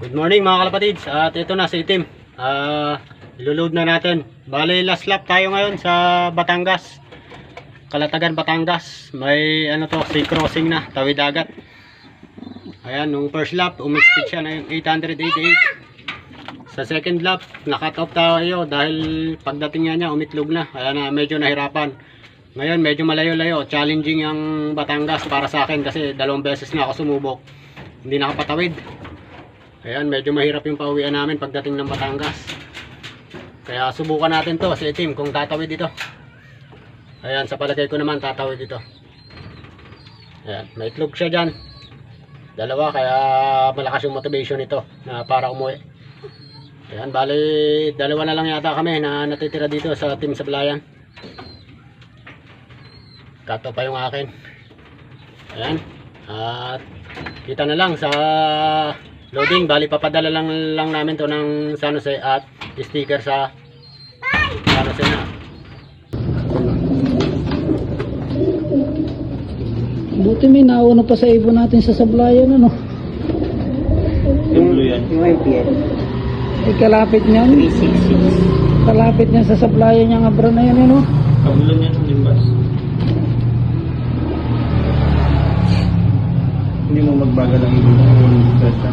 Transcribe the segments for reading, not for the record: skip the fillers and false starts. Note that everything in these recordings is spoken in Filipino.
Good morning mga kalapatids. At ito na si Itim. Iloload na natin. Bale, last lap tayo ngayon sa Batangas. Kalatagan, Batangas. May ano to, sea crossing na, tawid dagat. Ayan, nung first lap, umispeed siya na yung 888. Sa second lap, nakat off tayo dahil pagdating niya umitlog na. Kaya na medyo nahirapan. Ngayon, medyo malayo-layo. Challenging ang Batangas para sa akin kasi 2 beses na ako sumubok. Hindi nakapatawid. Ayan, medyo mahirap yung pauwian namin pagdating ng Batangas. Kaya subukan natin to si Itim kung tatawid dito. Ayan, sa palagay ko naman tatawid dito. Ayan, may itlog siya dyan. 2, kaya malakas yung motivation nito na para umuwi. Ayan, bali 2 na lang yata kami na natitira dito sa Team Sablayan. Kato pa yung akin. Ayan, at kita na lang sa loading. Bali papadala lang namin to ng San Jose at sticker sa San Jose na. Buti may nauna pa sa ibon natin sa Sablayan, ano? Yung blue yan. Yung IPL. Ay, kalapit niyan. 366. Kalapit niyan sa Sablayan yung abra na yan, ano? Kabulan yan ng limbas. Hindi mo magbagal ang ibon ng pesta.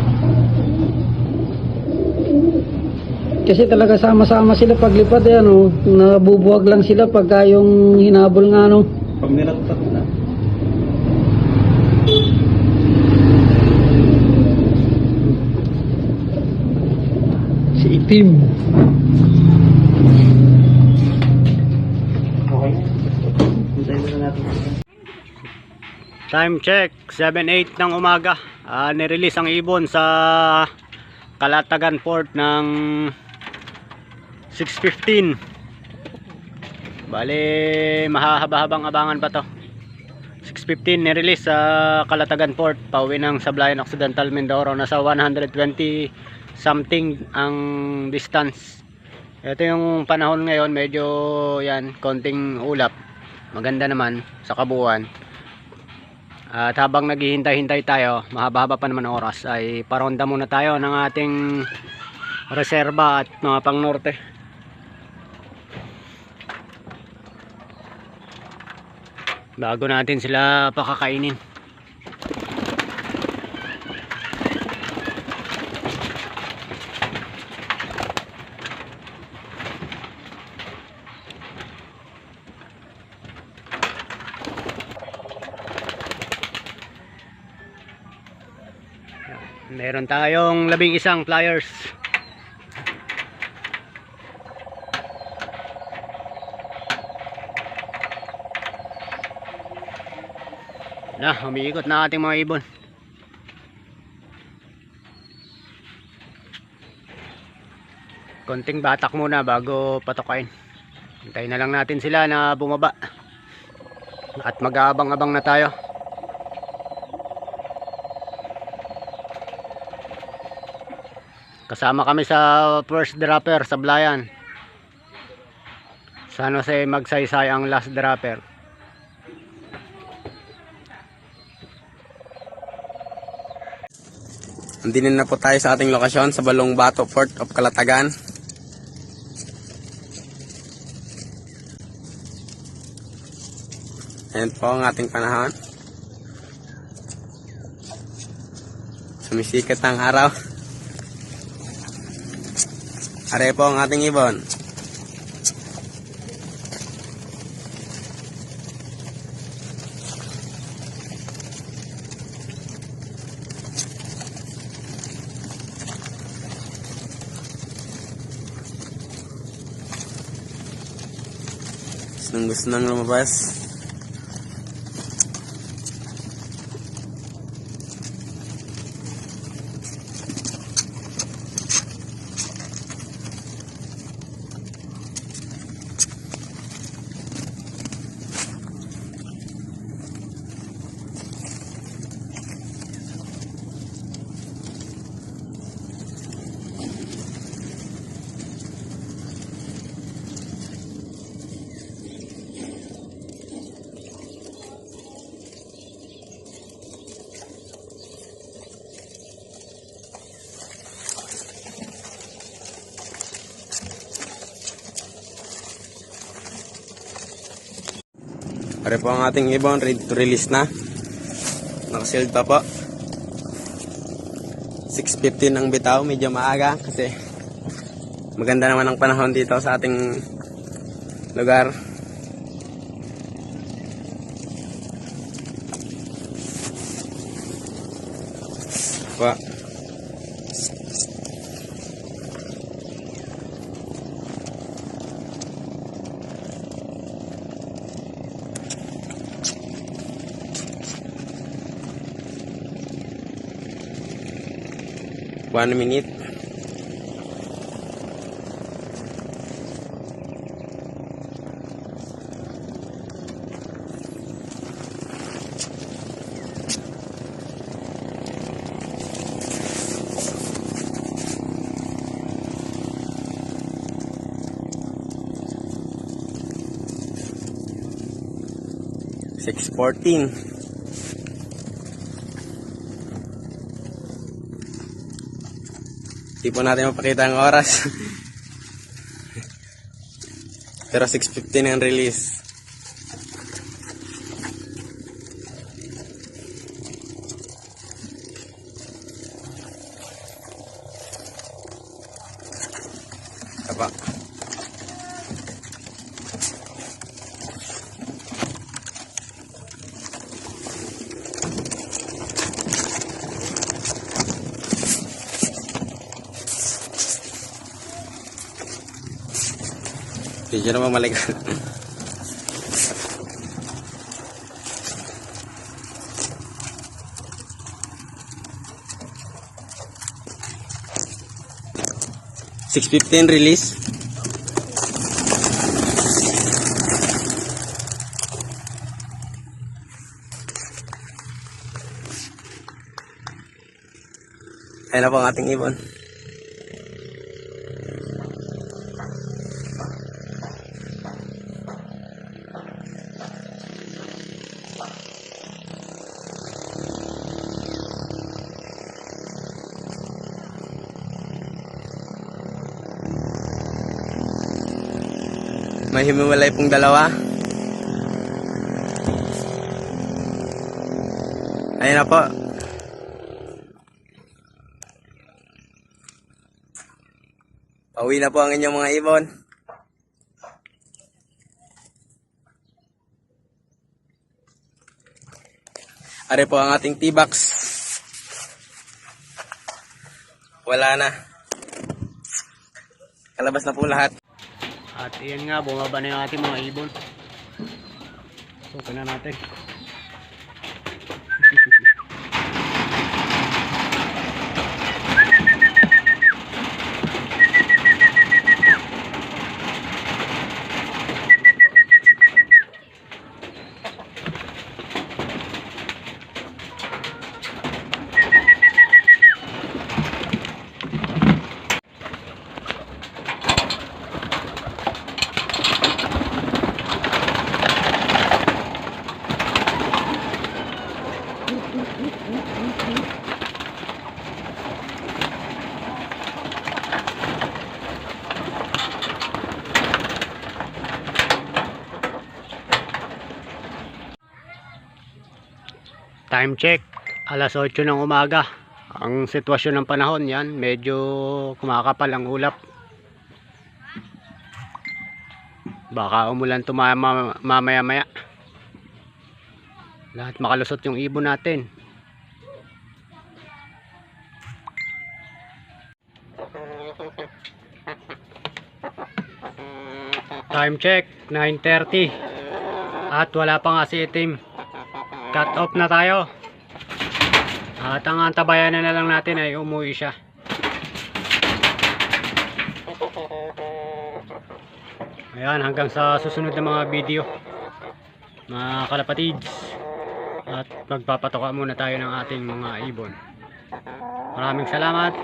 Kasi talaga sama-sama sila paglipad, eh, ano? Nabubuwag lang sila pagka yung hinabol nga, ano? Pag nilatat na. Si Itim. Okay na. Puntayin mo na natin. Time check, 7:08 ng umaga. Nirelease ang ibon sa Kalatagan Port ng 6:15. Bale, mahahaba-habang abangan pa to. 6:15 nirelease sa Kalatagan Port, pauwi ng Sablayan Occidental, Mindoro. Nasa 120 something ang distance. Ito yung panahon ngayon, medyo yan, konting ulap. Maganda naman sa kabuuan. At habang naghihintay-hintay tayo, mahaba-haba pa naman ang oras, ay paronda muna tayo ng ating reserba at mga pang norte. Bago natin sila pakakainin. Meron tayong 11 pliers. Na, umiikot na ating mga ibon. Konting batak muna bago patukain. Hintayin na lang natin sila na bumaba. At mag-aabang-abang na tayo. Kasama kami sa first dropper sa Sablayan. San Jose Magsaysay ang last dropper. Nandito na po tayo sa ating lokasyon sa Balong Bato, Port of Kalatagan. Ayan po ang ating panahon. Sumisikat ang araw. Are po ang ating ibon. Gusto nang lumabas. Pare po ang ating ibon, ready to release na. Nakasealed pa po. 6:15 ang bitaw, medyo maaga kasi maganda naman ang panahon dito sa ating lugar. Pa. One minute. Six 14. Hindi po natin mapakita ang oras. Pero 6:15 ang release. Apa? Hindi naman maligat. $6.15 release. Ayan na po ang ating ibon. May himiwalay pong dalawa. Ayan na po. Pauwi na po ang inyong mga ibon. Are po ang ating T-box. Wala na. Kalabas na po lahat. At iyan nga, bumaba na yung ating mga ibon. Sukan na natin. Time check, alas 8 ng umaga. Ang sitwasyon ng panahon yan, medyo kumakapal ang ulap. Baka umulan to mamaya-maya. Lahat makalusot yung ibon natin. Time check, 9:30. At wala pa nga si itim. Cut off na tayo. At ang antabayan na lang natin ay umuwi siya. Ayan, hanggang sa susunod na mga video, mga kalapatids. At magpapatoka muna tayo ng ating mga ibon. Maraming salamat.